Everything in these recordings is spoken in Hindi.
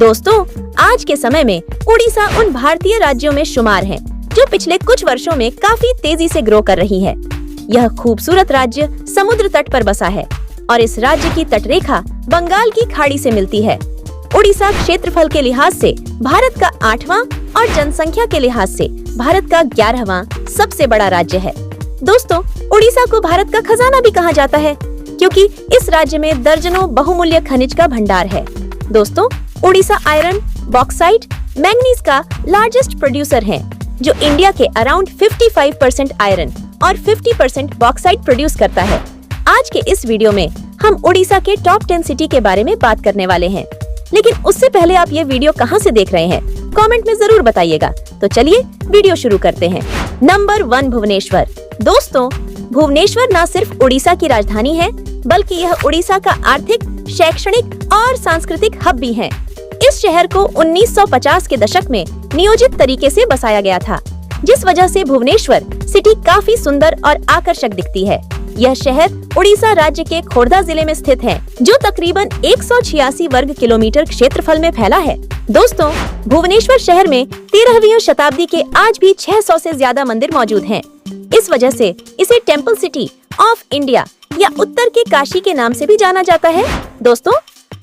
दोस्तों, आज के समय में उड़ीसा उन भारतीय राज्यों में शुमार है जो पिछले कुछ वर्षों में काफी तेजी से ग्रो कर रही है। यह खूबसूरत राज्य समुद्र तट पर बसा है और इस राज्य की तटरेखा बंगाल की खाड़ी से मिलती है। उड़ीसा क्षेत्रफल के लिहाज से भारत का 8वां और जनसंख्या के लिहाज से भारत का 11वां सबसे बड़ा राज्य है। दोस्तों, उड़ीसा को भारत का खजाना भी कहा जाता है क्योंकि इस राज्य में दर्जनों बहुमूल्य खनिज का भंडार है। दोस्तों, उड़ीसा आयरन, बॉक्साइट, मैंगनीज का लार्जेस्ट प्रोड्यूसर है जो इंडिया के अराउंड 55% आयरन और 50% बॉक्साइट प्रोड्यूस करता है। आज के इस वीडियो में हम उड़ीसा के टॉप 10 सिटी के बारे में बात करने वाले हैं, लेकिन उससे पहले आप ये वीडियो कहाँ से देख रहे हैं कमेंट में जरूर बताइएगा। तो चलिए वीडियो शुरू करते हैं। नंबर 1, भुवनेश्वर। दोस्तों, भुवनेश्वर न सिर्फ उड़ीसा की राजधानी है बल्कि यह उड़ीसा का आर्थिक, शैक्षणिक और सांस्कृतिक हब भी है। इस शहर को 1950 के दशक में नियोजित तरीके से बसाया गया था, जिस वजह से भुवनेश्वर सिटी काफी सुंदर और आकर्षक दिखती है। यह शहर उड़ीसा राज्य के खोर्धा जिले में स्थित है, जो तकरीबन 186 वर्ग किलोमीटर क्षेत्रफल में फैला है। दोस्तों, भुवनेश्वर शहर में 13वीं शताब्दी के आज भी 600 से ज्यादा मंदिर मौजूद हैं। इस वजह से इसे टेम्पल सिटी ऑफ इंडिया या उत्तर के काशी के नाम से भी जाना जाता है। दोस्तों,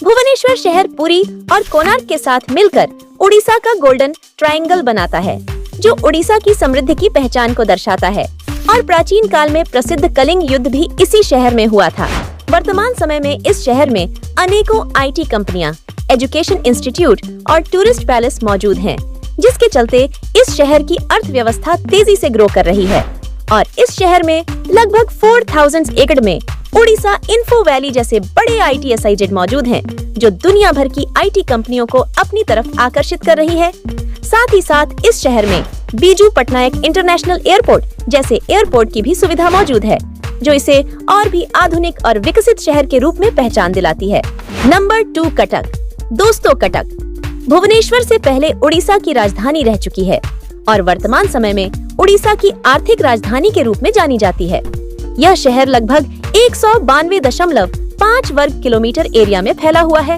भुवनेश्वर शहर पुरी और कोणार्क के साथ मिलकर उड़ीसा का गोल्डन ट्रायंगल बनाता है, जो उड़ीसा की समृद्धि की पहचान को दर्शाता है। और प्राचीन काल में प्रसिद्ध कलिंग युद्ध भी इसी शहर में हुआ था। वर्तमान समय में इस शहर में अनेकों IT कंपनियां, एजुकेशन इंस्टीट्यूट और टूरिस्ट पैलेस मौजूद हैं, जिसके चलते इस शहर की अर्थव्यवस्था तेजी से ग्रो कर रही है। और इस शहर में लगभग 4000 एकड़ में उड़ीसा इन्फो वैली जैसे बड़े ITSIZ मौजूद हैं, जो दुनिया भर की IT कंपनियों को अपनी तरफ आकर्षित कर रही है। साथ ही साथ इस शहर में बीजू पटनायक इंटरनेशनल एयरपोर्ट जैसे एयरपोर्ट की भी सुविधा मौजूद है, जो इसे और भी आधुनिक और विकसित शहर के रूप में पहचान दिलाती है। नंबर 2, कटक। दोस्तों, कटक भुवनेश्वर से पहले उड़ीसा की राजधानी रह चुकी है और वर्तमान समय में उड़ीसा की आर्थिक राजधानी के रूप में जानी जाती है। यह शहर लगभग 192.5 वर्ग किलोमीटर एरिया में फैला हुआ है।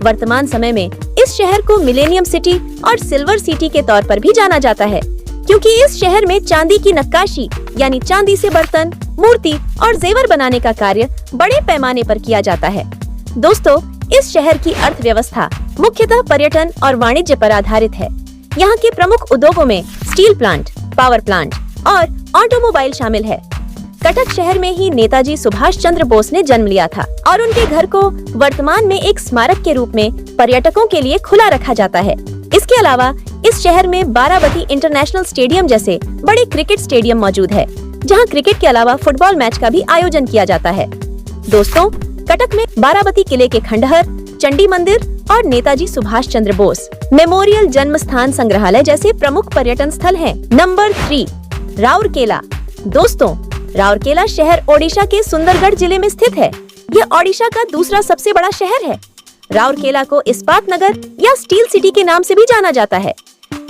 वर्तमान समय में इस शहर को मिलेनियम सिटी और सिल्वर सिटी के तौर पर भी जाना जाता है, क्योंकि इस शहर में चांदी की नक्काशी यानी चांदी से बर्तन, मूर्ति और जेवर बनाने का कार्य बड़े पैमाने पर किया जाता है। दोस्तों, इस शहर की अर्थव्यवस्था मुख्यतः पर्यटन और वाणिज्य पर आधारित है। यहाँ के प्रमुख उद्योगों में स्टील प्लांट, पावर प्लांट और ऑटोमोबाइल शामिल है। कटक शहर में ही नेताजी सुभाष चंद्र बोस ने जन्म लिया था और उनके घर को वर्तमान में एक स्मारक के रूप में पर्यटकों के लिए खुला रखा जाता है। इसके अलावा इस शहर में बाराबती इंटरनेशनल स्टेडियम जैसे बड़े क्रिकेट स्टेडियम मौजूद है, जहां क्रिकेट के अलावा फुटबॉल मैच का भी आयोजन किया जाता है। दोस्तों, कटक में बाराबती किले के खंडहर, चंडी मंदिर और नेताजी सुभाष चंद्र बोस मेमोरियल जन्म स्थान संग्रहालय जैसे प्रमुख पर्यटन स्थल हैं। नंबर 3, राउरकेला। दोस्तों, राउरकेला शहर ओडिशा के सुंदरगढ़ जिले में स्थित है। यह ओडिशा का दूसरा सबसे बड़ा शहर है। राउरकेला को इस्पात नगर या स्टील सिटी के नाम से भी जाना जाता है।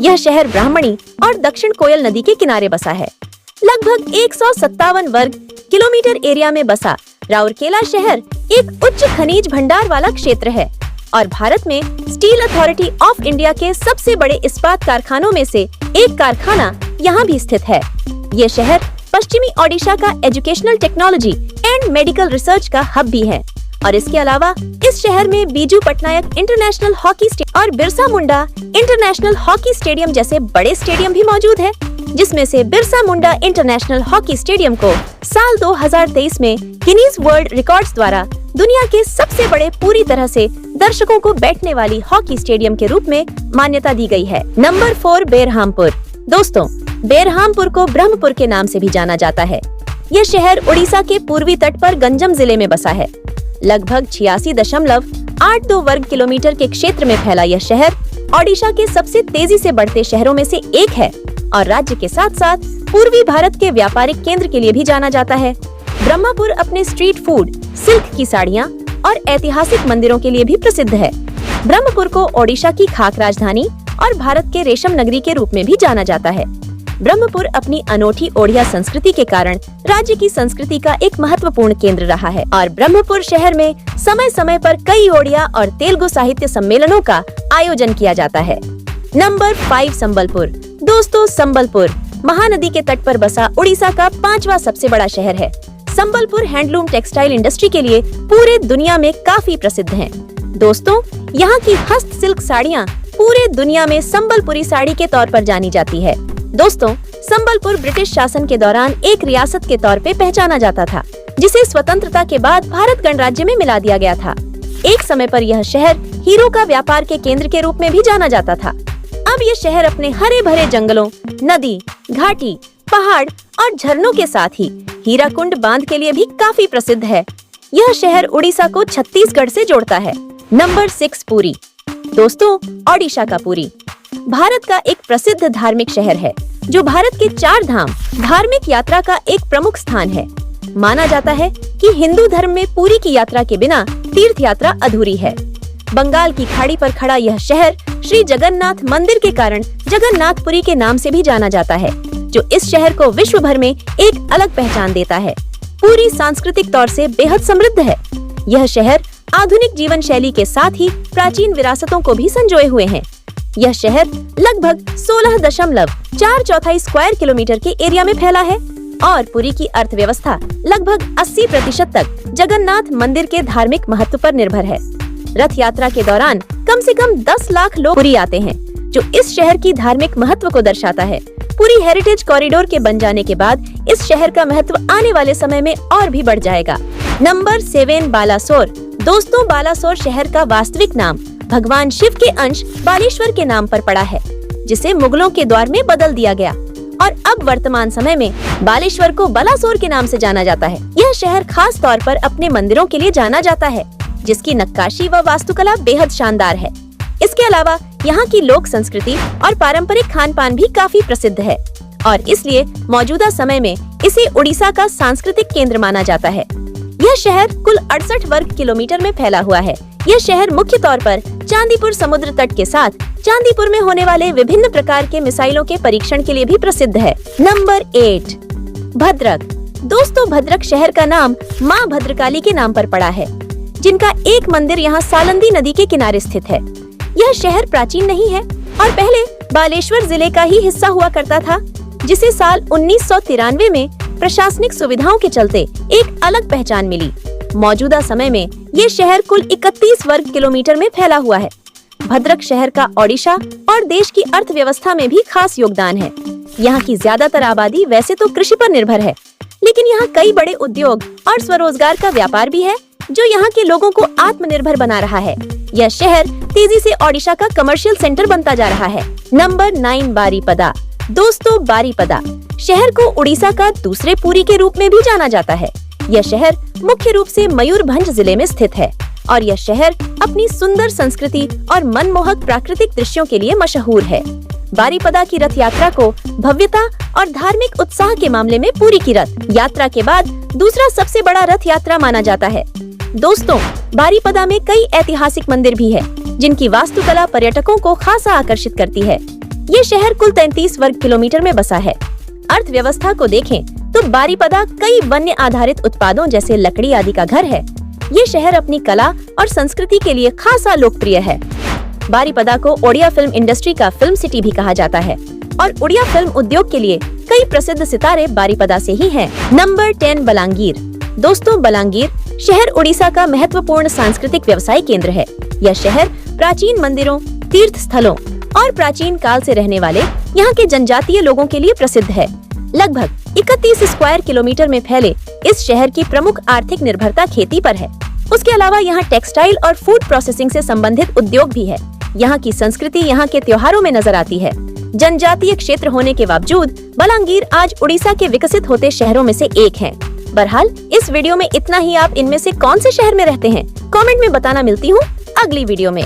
यह शहर ब्राह्मणी और दक्षिण कोयल नदी के किनारे बसा है। लगभग 157 वर्ग किलोमीटर एरिया में बसा राउरकेला शहर एक उच्च खनिज भंडार वाला क्षेत्र है और भारत में स्टील अथॉरिटी ऑफ इंडिया के सबसे बड़े इस्पात कारखानों में से एक कारखाना यहाँ भी स्थित है। ये शहर पश्चिमी ओडिशा का educational technology and medical research का हब भी है और इसके अलावा इस शहर में Biju Patnaik international hockey stadium और Birsa Munda international hockey stadium जैसे बड़े स्टेडियम भी मौजूद है, जिसमें से Birsa Munda international hockey stadium को साल 2023 में गिनीज वर्ल्ड रिकॉर्ड्स द्वारा दुनिया के सबसे बड़े पूरी तरह से दर्शकों को बैठने वाली हॉकी स्टेडियम के रूप में मान्यता दी गई है। नंबर 4, बेरहामपुर। दोस्तों, बेरहामपुर को ब्रह्मपुर के नाम से भी जाना जाता है। यह शहर उड़ीसा के पूर्वी तट पर गंजम जिले में बसा है। लगभग 86.82 वर्ग किलोमीटर के क्षेत्र में फैला यह शहर ओडिशा के सबसे तेजी से बढ़ते शहरों में से एक है और राज्य के साथ साथ पूर्वी भारत के व्यापारिक केंद्र के लिए भी जाना जाता है। ब्रह्मपुर अपने स्ट्रीट फूड, सिल्क की साड़ियाँ और ऐतिहासिक मंदिरों के लिए भी प्रसिद्ध है। ब्रह्मपुर को ओडिशा की खाक राजधानी और भारत के रेशम नगरी के रूप में भी जाना जाता है। ब्रह्मपुर अपनी अनोखी ओडिया संस्कृति के कारण राज्य की संस्कृति का एक महत्वपूर्ण केंद्र रहा है और ब्रह्मपुर शहर में समय समय पर कई ओडिया और तेलुगु साहित्य सम्मेलनों का आयोजन किया जाता है। नंबर 5 संबलपुर। दोस्तों, संबलपुर महानदी के तट पर बसा उड़ीसा का 5वां सबसे बड़ा शहर है। संबलपुर हैंडलूम टेक्सटाइल इंडस्ट्री के लिए पूरे दुनिया में काफी प्रसिद्ध है। दोस्तों, यहाँ की हस्त सिल्क साड़ियाँ पूरे दुनिया में संबलपुरी साड़ी के तौर पर जानी जाती है। दोस्तों, संबलपुर ब्रिटिश शासन के दौरान एक रियासत के तौर पे पहचाना जाता था, जिसे स्वतंत्रता के बाद भारत गणराज्य में मिला दिया गया था। एक समय पर यह शहर हीरो का व्यापार के केंद्र के रूप में भी जाना जाता था। अब यह शहर अपने हरे भरे जंगलों, नदी, घाटी, पहाड़ और झरनों के साथ ही हीराकुंड बांध के लिए भी काफी प्रसिद्ध है। यह शहर उड़ीसा को छत्तीसगढ़ से जोड़ता है। नंबर 6 पुरी। दोस्तों, ओडिशा का पुरी भारत का एक प्रसिद्ध धार्मिक शहर है, जो भारत के 4 धाम धार्मिक यात्रा का एक प्रमुख स्थान है। माना जाता है कि हिंदू धर्म में पुरी की यात्रा के बिना तीर्थ यात्रा अधूरी है। बंगाल की खाड़ी पर खड़ा यह शहर श्री जगन्नाथ मंदिर के कारण जगन्नाथपुरी के नाम से भी जाना जाता है, जो इस शहर को विश्व भर में एक अलग पहचान देता है। पुरी सांस्कृतिक तौर से बेहद समृद्ध है। यह शहर आधुनिक जीवन शैली के साथ ही प्राचीन विरासतों को भी संजोए हुए है। यह शहर लगभग 16.4 स्क्वायर किलोमीटर के एरिया में फैला है और पुरी की अर्थव्यवस्था लगभग 80% तक जगन्नाथ मंदिर के धार्मिक महत्व पर निर्भर है। रथ यात्रा के दौरान कम से कम 10 लाख लोग पुरी आते हैं, जो इस शहर की धार्मिक महत्व को दर्शाता है। पुरी हेरिटेज कॉरिडोर के बन जाने के बाद इस शहर का महत्व आने वाले समय में और भी बढ़ जाएगा। नंबर 7 बालासोर। दोस्तों, बालासोर शहर का वास्तविक नाम भगवान शिव के अंश बालेश्वर के नाम पर पड़ा है, जिसे मुगलों के द्वार में बदल दिया गया और अब वर्तमान समय में बालेश्वर को बालासोर के नाम से जाना जाता है। यह शहर खास तौर पर अपने मंदिरों के लिए जाना जाता है, जिसकी नक्काशी व वास्तुकला बेहद शानदार है। इसके अलावा यहाँ की लोक संस्कृति और पारंपरिक खान पान भी काफी प्रसिद्ध है और इसलिए मौजूदा समय में इसे उड़ीसा का सांस्कृतिक केंद्र माना जाता है। यह शहर कुल 68 वर्ग किलोमीटर में फैला हुआ है। यह शहर मुख्य तौर पर चांदीपुर समुद्र तट के साथ चांदीपुर में होने वाले विभिन्न प्रकार के मिसाइलों के परीक्षण के लिए भी प्रसिद्ध है। नंबर 8 भद्रक। दोस्तों, भद्रक शहर का नाम माँ भद्रकाली के नाम पर पड़ा है, जिनका एक मंदिर यहाँ सालंदी नदी के किनारे स्थित है। यह शहर प्राचीन नहीं है और पहले बालेश्वर जिले का ही हिस्सा हुआ करता था, जिसे साल 1993 में प्रशासनिक सुविधाओं के चलते एक अलग पहचान मिली। मौजूदा समय में ये शहर कुल 31 वर्ग किलोमीटर में फैला हुआ है। भद्रक शहर का ओडिशा और देश की अर्थव्यवस्था में भी खास योगदान है। यहाँ की ज्यादातर आबादी वैसे तो कृषि पर निर्भर है, लेकिन यहाँ कई बड़े उद्योग और स्वरोजगार का व्यापार भी है, जो यहाँ के लोगों को आत्मनिर्भर बना रहा है। यह शहर तेजी से ओडिशा का कमर्शियल सेंटर बनता जा रहा है। नंबर 9 बारीपदा। दोस्तों, बारीपदा शहर को उड़ीसा का दूसरे पुरी के रूप में भी जाना जाता है। यह शहर मुख्य रूप से मयूरभंज जिले में स्थित है और यह शहर अपनी सुंदर संस्कृति और मनमोहक प्राकृतिक दृश्यों के लिए मशहूर है। बारीपदा की रथ यात्रा को भव्यता और धार्मिक उत्साह के मामले में पुरी की रथ यात्रा के बाद दूसरा सबसे बड़ा रथ यात्रा माना जाता है। दोस्तों, बारीपदा में कई ऐतिहासिक मंदिर भी है, जिनकी वास्तुकला पर्यटकों को खासा आकर्षित करती है। ये शहर कुल 33 वर्ग किलोमीटर में बसा है। अर्थव्यवस्था को देखें तो बारीपदा कई वन्य आधारित उत्पादों जैसे लकड़ी आदि का घर है। ये शहर अपनी कला और संस्कृति के लिए खासा लोकप्रिय है। बारीपदा को ओडिया फिल्म इंडस्ट्री का फिल्म सिटी भी कहा जाता है और उड़िया फिल्म उद्योग के लिए कई प्रसिद्ध सितारे बारीपदा से ही हैं। नंबर 10 बलांगीर। दोस्तों, बलांगीर शहर उड़ीसा का महत्वपूर्ण सांस्कृतिक व्यवसाय केंद्र है। यह शहर प्राचीन मंदिरों, तीर्थ स्थलों और प्राचीन काल से रहने वाले यहाँ के जनजातीय लोगों के लिए प्रसिद्ध है। लगभग 31 स्क्वायर किलोमीटर में फैले इस शहर की प्रमुख आर्थिक निर्भरता खेती पर है। उसके अलावा यहाँ टेक्सटाइल और फूड प्रोसेसिंग से संबंधित उद्योग भी है। यहाँ की संस्कृति यहाँ के त्योहारों में नजर आती है। जनजातीय क्षेत्र होने के बावजूद बलांगीर आज उड़ीसा के विकसित होते शहरों में से एक है। बहरहाल, इस वीडियो में इतना ही। आप इनमें से कौन से शहर में रहते हैं, कमेंट में बताना। मिलती हूँ अगली वीडियो में।